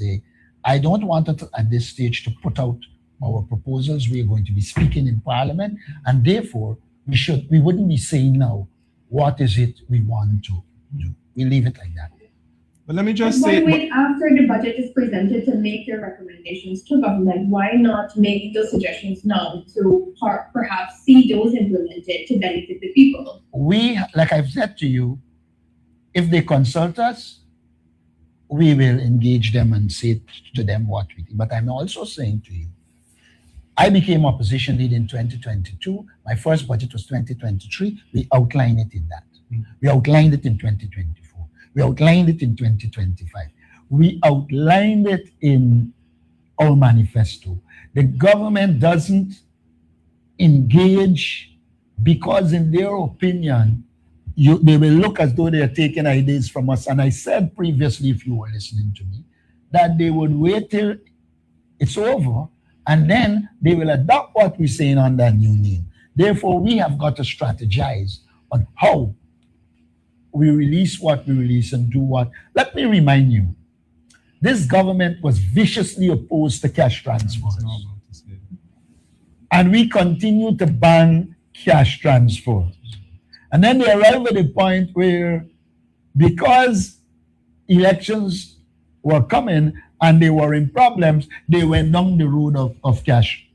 I don't want it at this stage to put out our proposals. We are going to be speaking in Parliament, and therefore we wouldn't be saying now what is it we want to do. We leave it like that. But let me just Why say, wait after the budget is presented to make your recommendations to government? Why not make those suggestions now to perhaps see those implemented to benefit the people? We, like I've said to you, if they consult us, we will engage them and say to them what we think. But I'm also saying to you, I became opposition leader in 2022. My first budget was 2023. We outlined it in that. We outlined it in 2024. We outlined it in 2025. We outlined it in our manifesto. The government doesn't engage because, in their opinion, they will look as though they are taking ideas from us. And I said previously, if you were listening to me, that they would wait till it's over and then they will adopt what we're saying under a new name. Therefore, we have got to strategize on how we release what we release and do what. Let me remind you, this government was viciously opposed to cash transfers. and we continue to ban cash transfers. And then they arrive at a point where, because elections were coming and they were in problems, they went down the road of cash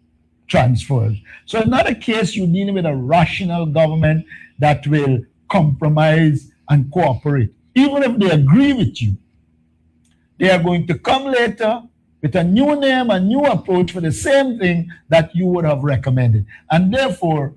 transfers. So it's not a case you're dealing with a rational government that will compromise and cooperate. Even if they agree with you, they are going to come later with a new name, a new approach for the same thing that you would have recommended. And therefore,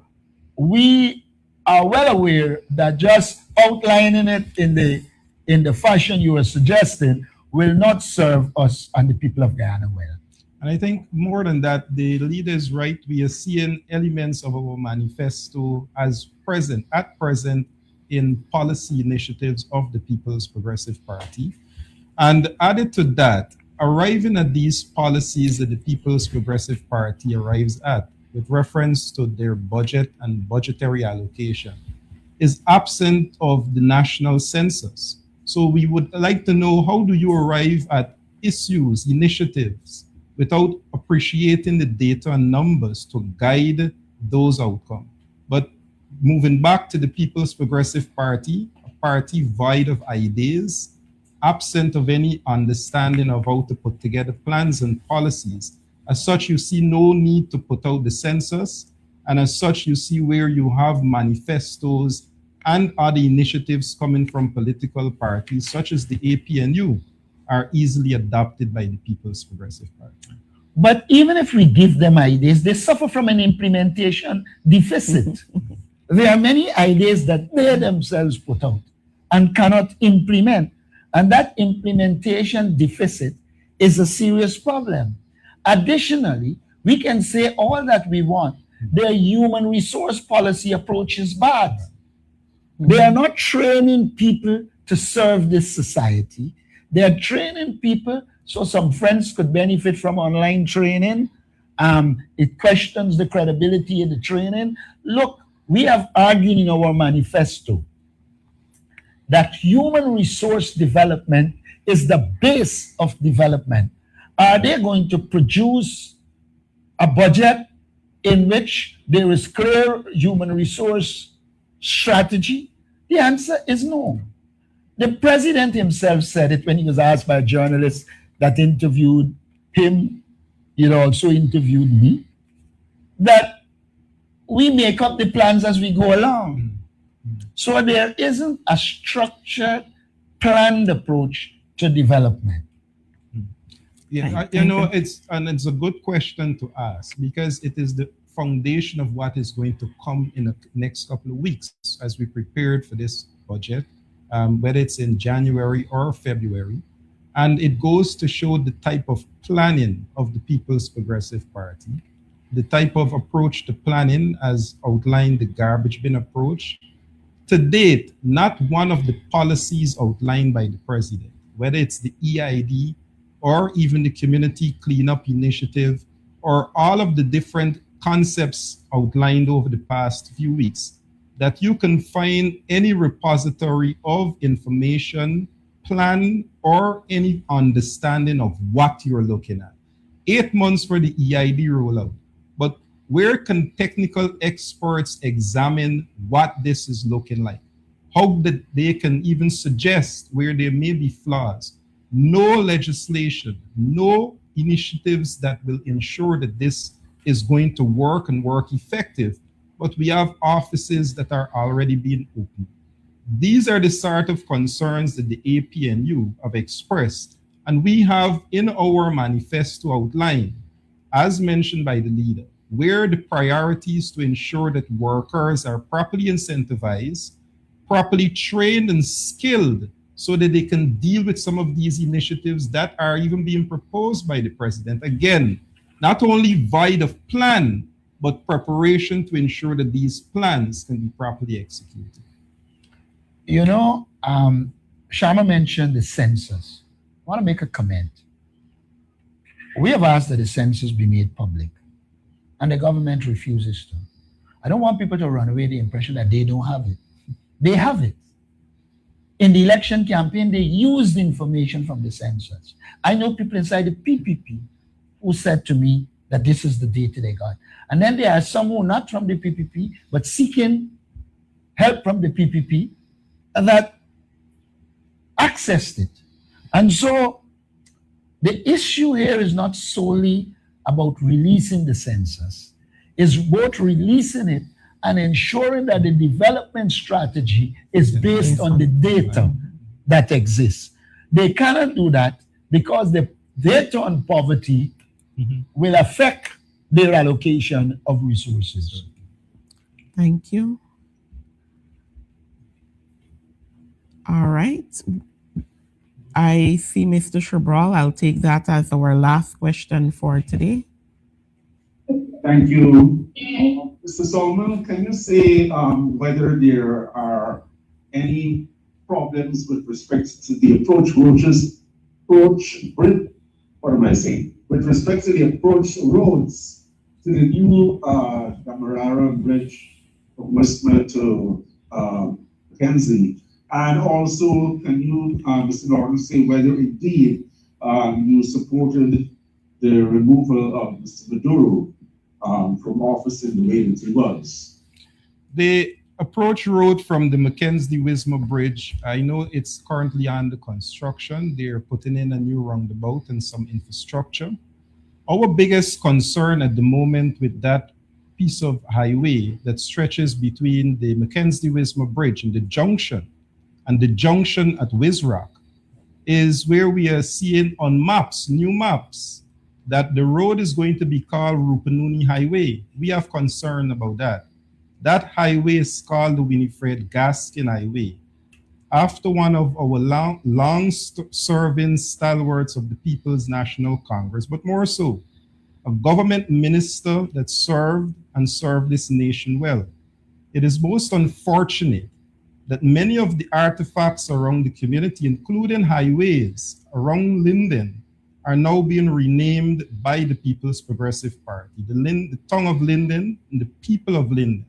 we are well aware that just outlining it in the fashion you were suggesting will not serve us and the people of Guyana well. And I think more than that, the leader is right. We are seeing elements of our manifesto at present in policy initiatives of the People's Progressive Party. And added to that, arriving at these policies that the People's Progressive Party arrives at with reference to their budget and budgetary allocation is absent of the national census. So we would like to know, how do you arrive at issues, initiatives, without appreciating the data and numbers to guide those outcomes? But moving back to the People's Progressive Party, a party void of ideas, absent of any understanding of how to put together plans and policies. As such, you see no need to put out the census, and as such, you see where you have manifestos and other initiatives coming from political parties, such as the APNU, are easily adopted by the People's Progressive Party. But even if we give them ideas, they suffer from an implementation deficit. There are many ideas that they themselves put out and cannot implement. And that implementation deficit is a serious problem. Additionally, we can say all that we want. Their human resource policy approach is bad. They are not training people to serve this society. They are training people so some friends could benefit from online training. It questions the credibility of the training. Look, we have argued in our manifesto that human resource development is the base of development. Are they going to produce a budget in which there is clear human resource strategy? The answer is no. The president himself said it when he was asked by a journalist that interviewed him. He also interviewed me, that we make up the plans as we go along. So there isn't a structured, planned approach to development. Yeah, it's a good question to ask, because it is the foundation of what is going to come in the next couple of weeks as we prepared for this budget, whether it's in January or February. And it goes to show the type of planning of the People's Progressive Party, the type of approach to planning as outlined the garbage bin approach. To date, not one of the policies outlined by the president, whether it's the EID or even the community cleanup initiative, or all of the different concepts outlined over the past few weeks, that you can find any repository of information, plan, or any understanding of what you're looking at. 8 months for the EID rollout, but where can technical experts examine what this is looking like? How that they can even suggest where there may be flaws? No legislation, no initiatives that will ensure that this is going to work and work effective, but we have offices that are already being opened. These are the sort of concerns that the APNU have expressed, and we have in our manifesto outlined, as mentioned by the leader, where the priorities to ensure that workers are properly incentivized, properly trained and skilled, so that they can deal with some of these initiatives that are even being proposed by the president. Again, not only void of plan, but preparation to ensure that these plans can be properly executed. Sharma mentioned the census. I want to make a comment. We have asked that the census be made public, and the government refuses to. I don't want people to run away the impression that they don't have it. They have it. In the election campaign, they used information from the census. I know people inside the PPP who said to me, that this is the data they got. And then there are some who are not from the PPP, but seeking help from the PPP and that accessed it. And so the issue here is not solely about releasing the census, it's both releasing it and ensuring that the development strategy is based on the data that exists. They cannot do that because the data on poverty will affect their allocation of resources. Thank you. All right. I see Mr. Shabral. I'll take that as our last question for today. Thank you. Mr. Solomon, can you say whether there are any problems with respect to the with respect to the approach roads to the new Damarara Bridge from Westmere to Mackenzie? And also, can you, Mr. Norton, say whether indeed you supported the removal of Mr. Maduro from office in the way that he was? The approach road from the Mackenzie-Wismar Bridge, I know it's currently under construction. They're putting in a new roundabout and some infrastructure. Our biggest concern at the moment with that piece of highway that stretches between the Mackenzie-Wismar Bridge and the junction at Wisrock is where we are seeing on maps, new maps, that the road is going to be called Rupununi Highway. We have concern about that. That highway is called the Winifred Gaskin Highway, after one of our long-serving stalwarts of the People's National Congress, but more so, a government minister that served this nation well. It is most unfortunate that many of the artifacts around the community, including highways around Linden, are now being renamed by the People's Progressive Party. The tongue of Linden and the people of Linden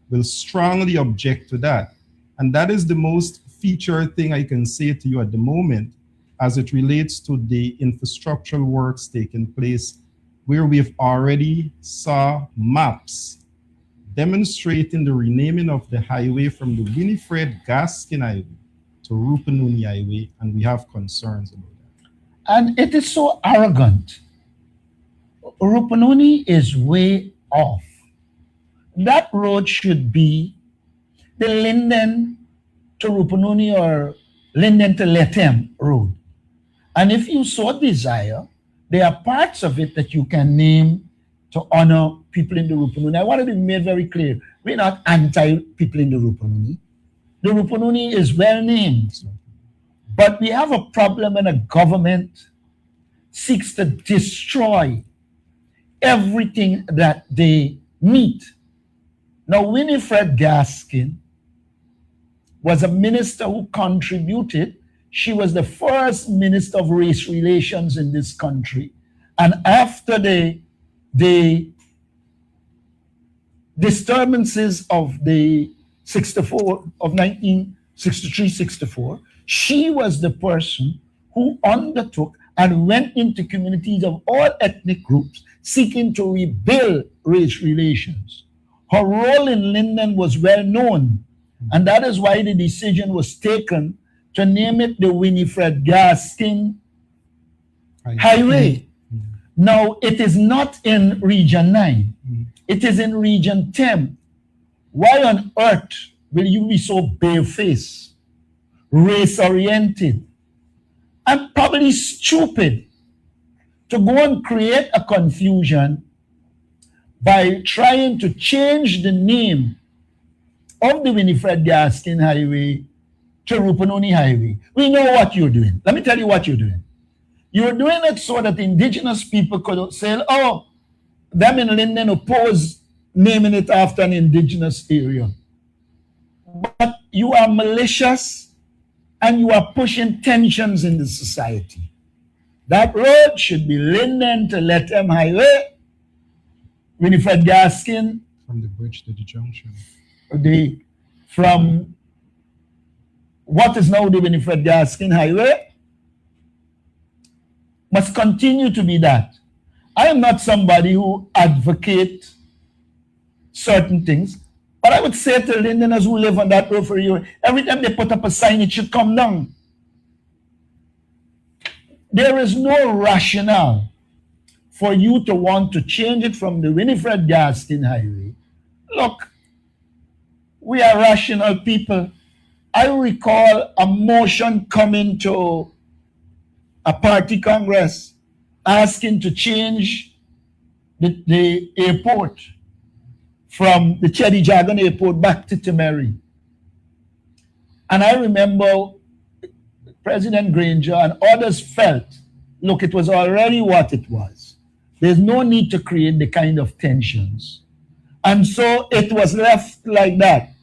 will strongly object to that. And that is the most featured thing I can say to you at the moment as it relates to the infrastructural works taking place, where we've already saw maps demonstrating the renaming of the highway from the Winifred Gaskin Highway to Rupununi Highway, and we have concerns about that. And it is so arrogant. Rupununi is way off. That road should be the Linden to Rupununi or Linden to Letem road. And if you so desire, there are parts of it that you can name to honor people in the Rupununi. I want to be made very clear. We're not anti-people in the Rupununi. The Rupununi is well named. But we have a problem when a government seeks to destroy everything that they meet. Now, Winifred Gaskin was a minister who contributed. She was the first minister of race relations in this country. And after the disturbances of the 1963-64, she was the person who undertook and went into communities of all ethnic groups seeking to rebuild race relations. Her role in Linden was well known, and that is why the decision was taken to name it the Winifred Gaskin Highway. Now, it is not in Region 9. It is in Region 10. Why on earth will you be so barefaced, race-oriented, and probably stupid to go and create a confusion by trying to change the name of the Winifred Gaskin Highway to Rupununi Highway? We know what you're doing. Let me tell you what you're doing. You're doing it so that indigenous people could say, oh, them in Linden oppose naming it after an indigenous area. But you are malicious and you are pushing tensions in the society. That road should be Linden to Letem Highway, Winifred Gaskin. From the bridge to the junction. From what is now the Winifred Gaskin Highway must continue to be that. I am not somebody who advocates certain things, but I would say to Londoners who live on that road for you, every time they put up a sign, it should come down. There is no rationale for you to want to change it from the Winifred Gadsden Highway. Look, we are rational people. I recall a motion coming to a party congress asking to change the airport from the Chedi Jagan airport back to Timeri. And I remember President Granger and others felt, look, it was already what it was. There's no need to create the kind of tensions. And so it was left like that.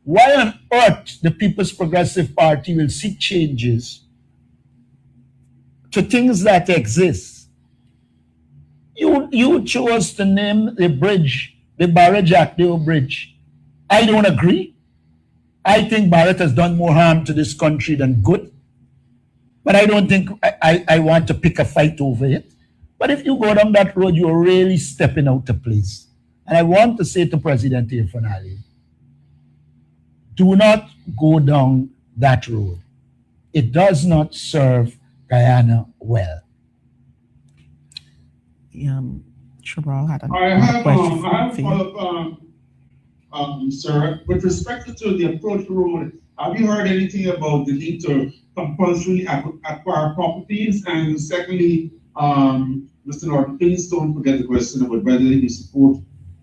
Why on earth the People's Progressive Party will seek changes to things that exist? You chose to name the bridge, the Barrett-Jackdaw Bridge. I don't agree. I think Barrett has done more harm to this country than good. But I don't think I want to pick a fight over it. But if you go down that road, you're really stepping out of place. And I want to say to President Afanali, do not go down that road. It does not serve Guyana well. Chabral had I have question. a follow-up, sir. With respect to the approach road, have you heard anything about the need to compulsorily acquire properties? And secondly, Mr. Norton, please don't forget the question about whether you support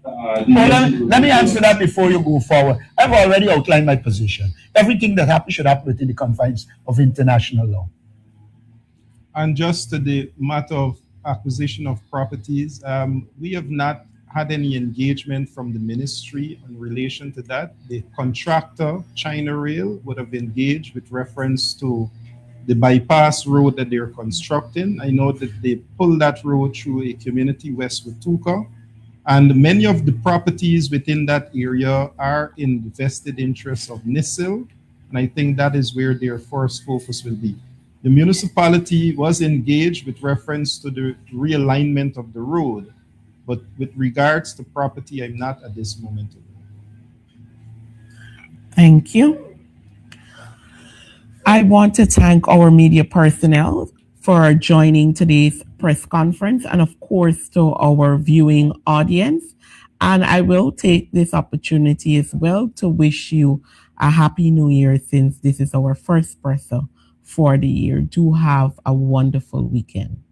let me answer that before you go forward. I've already outlined my position. Everything that happens should happen within the confines of international law. And just to the matter of acquisition of properties, we have not had any engagement from the ministry in relation to that. The contractor, China Rail, would have engaged with reference to the bypass road that they're constructing. I know that they pulled that road through a community west of Tuka, and many of the properties within that area are in the vested interests of NISIL, and I think that is where their first focus will be. The municipality was engaged with reference to the realignment of the road, but with regards to property, I'm not at this moment. Thank you. I want to thank our media personnel for joining today's press conference, and of course to our viewing audience. And I will take this opportunity as well to wish you a happy new year, since this is our first presser for the year. Do have a wonderful weekend.